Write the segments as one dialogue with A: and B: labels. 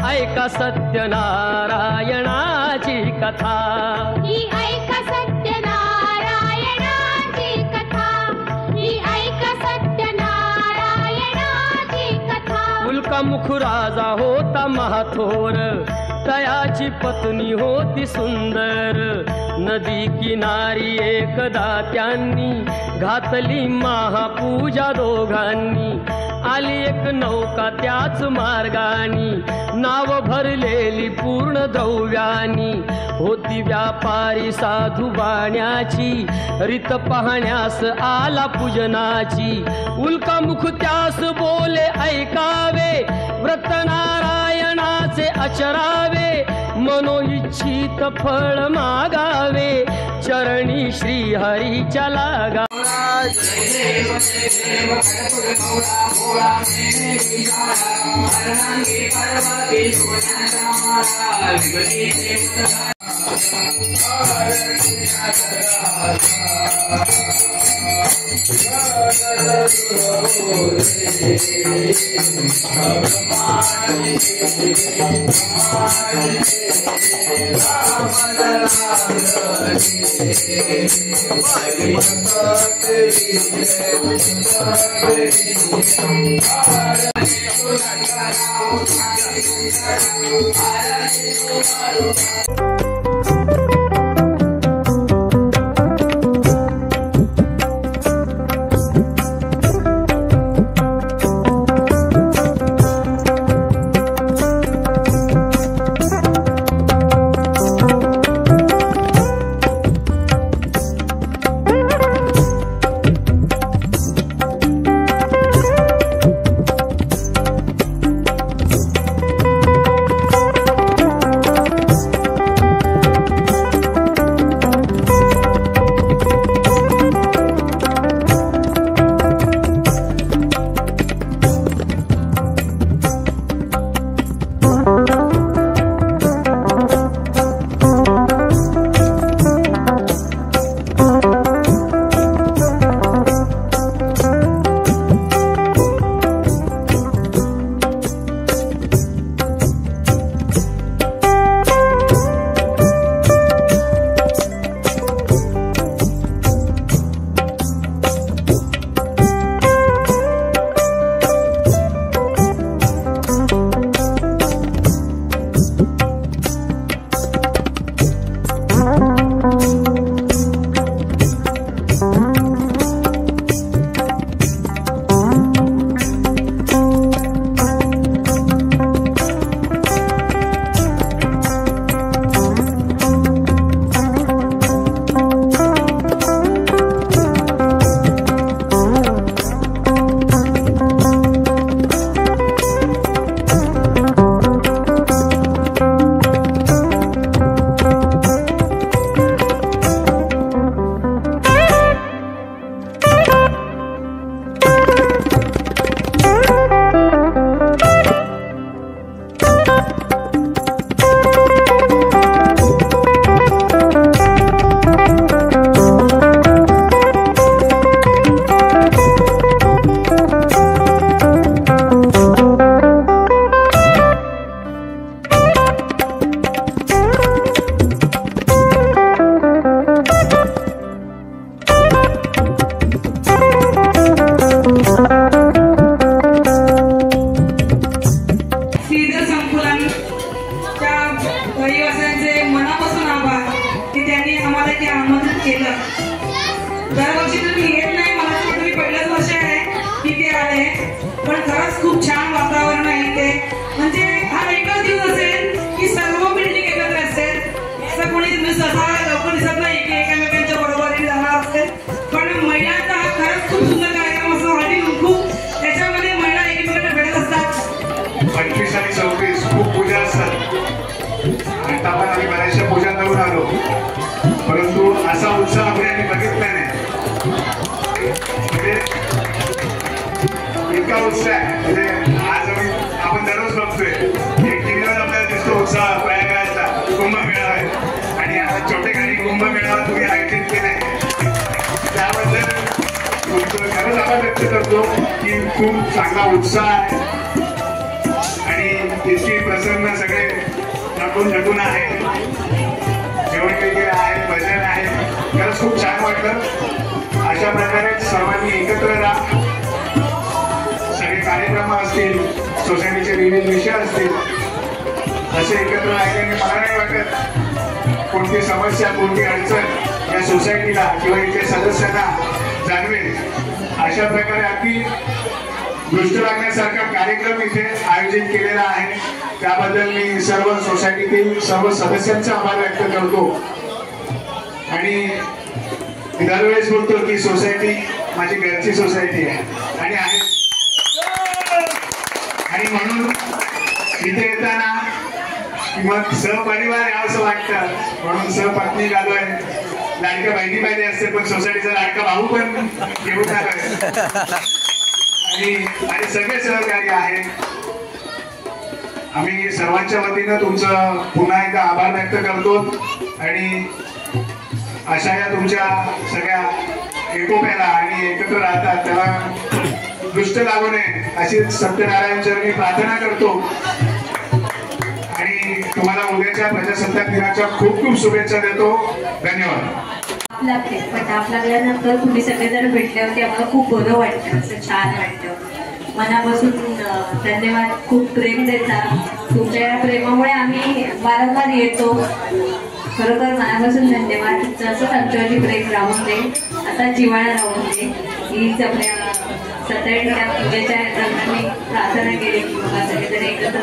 A: ऐका सत्यनारायणाची कथा,
B: ही ऐका सत्यनारायणाची कथा, ही ऐका सत्यनारायणाची कथा।
A: उल्कामुख राजा होता महाथोर, तयाची पत्नी होती सुंदर। नदी किनारी एकदा त्यांनी घातली महापूजा दोघांनी। आली एक नौका त्याच मार्गानी, नाव भरलेली पूर्ण द्रव्यानी। होती व्यापारी साधू बाण्याची, रीत पाहण्यास आला पूजनाची। उल्कामुख त्यास बोले ऐकावे, व्रत नारायणाचे आचरावे। मनोइच्छित फळ मागावे, चरणी श्री हरीच्या लागा।
C: दरवर्षी तुम्ही येत नाही, मला तुम्ही पहिलंच वर्ष आहे की ते आले, पण खरंच खूप छान वातावरण आहे इथे. म्हणजे हा एकच दिवस असेल की सर्व बिल्डिंग एकत्र असेल, असं कोणी सहसा लवकर दिसत नाही की एकमेकांच्या बरोबरीने जाणार असेल. पण महिलांचा हा खरंच खूप सुंदर कार्यक्रम असतो. हळदी कुंकू त्याच्यामध्ये महिला एकमेकांना भेटत असतात.
D: 25 आणि 26 खूप पूजा असतात आणि आपण आम्ही बऱ्याचशा पूजा करून आलो, परंतु असा उत्साह आपण यांनी बघितला नाही. म्हणजे इतका उत्साह आहे, म्हणजे आज आपण दररोज बघतोय एक टीव्हीवर आपल्याला दिसतो उत्साह प्रयागराजचा कुंभमेळा आहे आणि आता छोटेखानी कुंभमेळावा तुम्ही आयोजित केलाय, त्याबद्दल खरंच आपण व्यक्त करतो की खूप चांगला उत्साह आहे. आणि इतकी प्रसन्न सगळे नटून आहे, जेवण वगैरे आहे, भजन आहे, खरंच खूप छान वाटलं. अशा प्रकारे सर्वांनी एकत्र राहा. सगळे कार्यक्रम असतील, सोसायटीचे विविध विषय असतील, असे एकत्र राहिल्याने मला नाही वाटत कोणती समस्या, कोणती अडचण या सोसायटीला किंवा इथे सदस्यांना जाणवेल. अशा प्रकारे अगदी दृष्ट लागण्यासारखा कार्यक्रम इथे आयोजित केलेला आहे. त्याबद्दल मी सर्व सोसायटीतील सर्व सदस्यांचा आभार व्यक्त करतो. आणि दरवेळेस बोलतो की सोसायटी माझी घरची सोसायटी आहे आणि आहे, आणि म्हणून इथे येताना किंवा सहपरिवार यावंसं वाटतं, म्हणून सहपत्नी आलोय. लाडक्या बहिणी पाहिजे असते, पण सोसायटीचा लाडका भाऊ पण घेऊन आलोय आणि सगळे सहकारी आहे. आम्ही सर्वांच्या वतीनं तुमचं पुन्हा एकदा आभार व्यक्त करतो. आणि अशा या तुमच्या सगळ्या एकोप्याला आणि एकत्र राहतात त्याला दृष्ट लागू नये अशी सत्यनारायण चरणी प्रार्थना करतो. आणि तुम्हाला उद्याच्या प्रजासत्ताक दिनाच्या खूप खूप शुभेच्छा देतो. धन्यवाद.
E: आपल्यानंतर तुम्ही सगळेजण भेटले होते, आम्हाला खूप बरं वाटतं, असं छान वाटतं. मनापासून धन्यवाद. खूप प्रेम देता, तुमच्या या प्रेमामुळे आम्ही वारंवार येतो. खरोखर मनापासून धन्यवाद. जसं आमच्यावरती प्रेम राहून दे, आता जिव्हाळा राहून दे. हीच आपल्या सतरच्या पूजेच्या दरम्यान प्रार्थना केली की बाबा सगळेजण एकत्र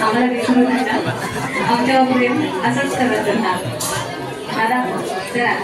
E: आम्हाला विसरू नका, आमच्यावर प्रेम असंच करत होता. मला चला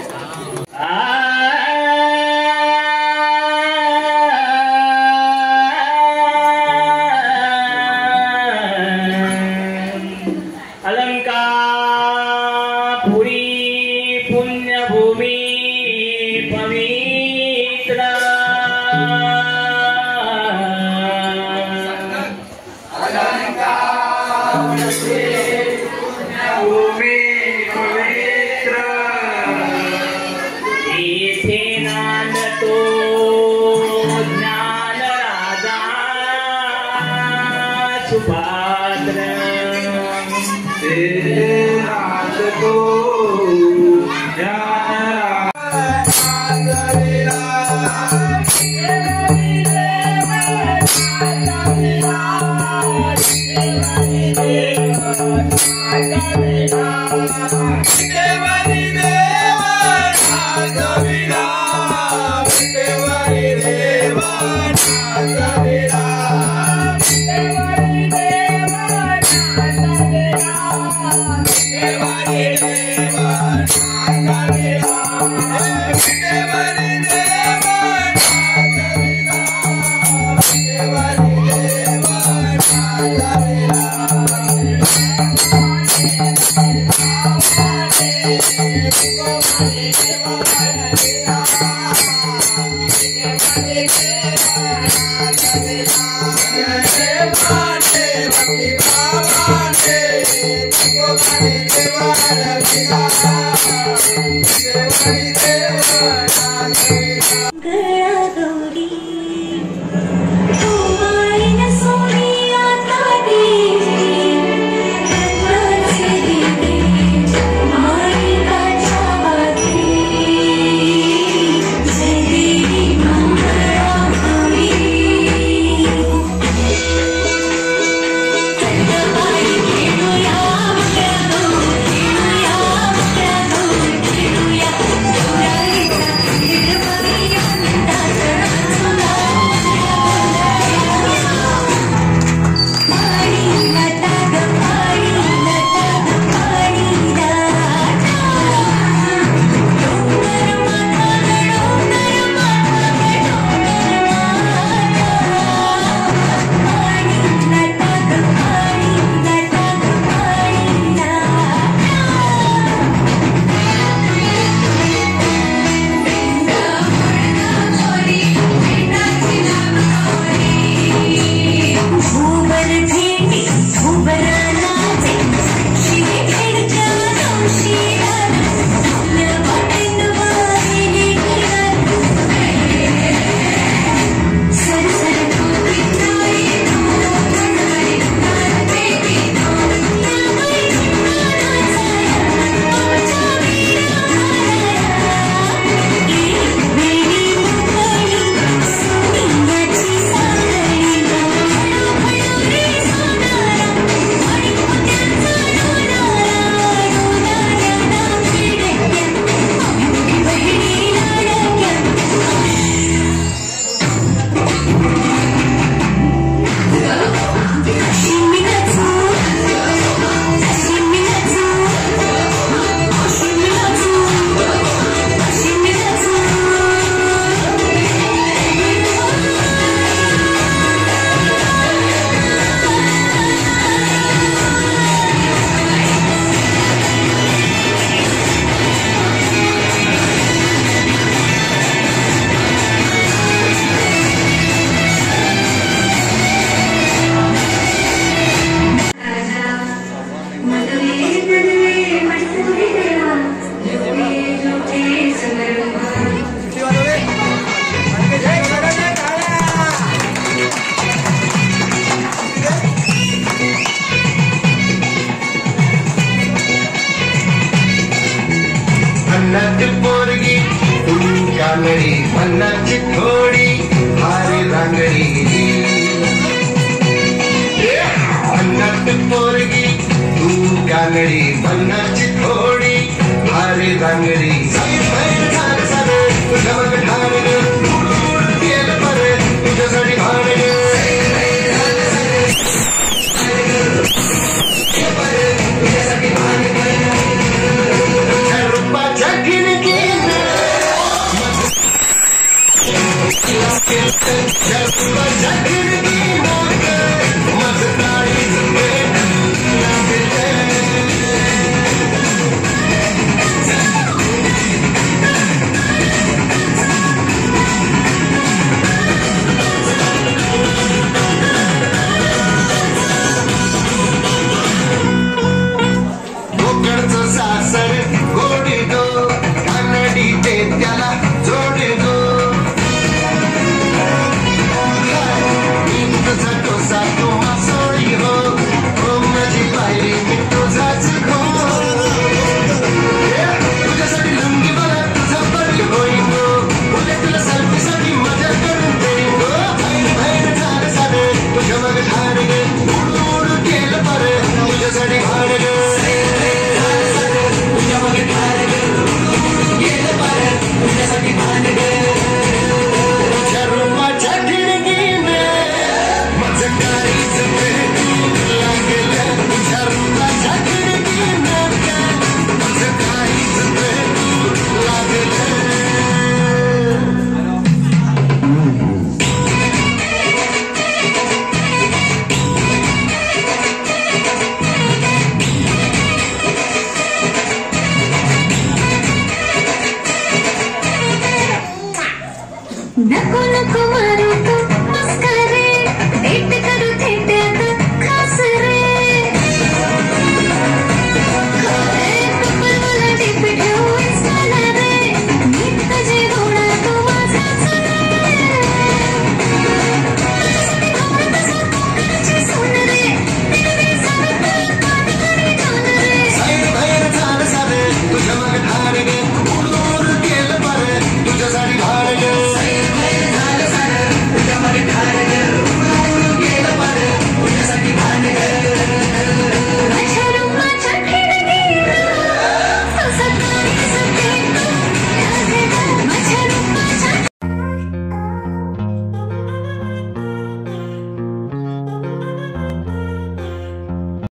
F: मनाची थोडी भारी रांगडी मनात पोरगी तू कानडी मनाची थोडी भारी रांगडी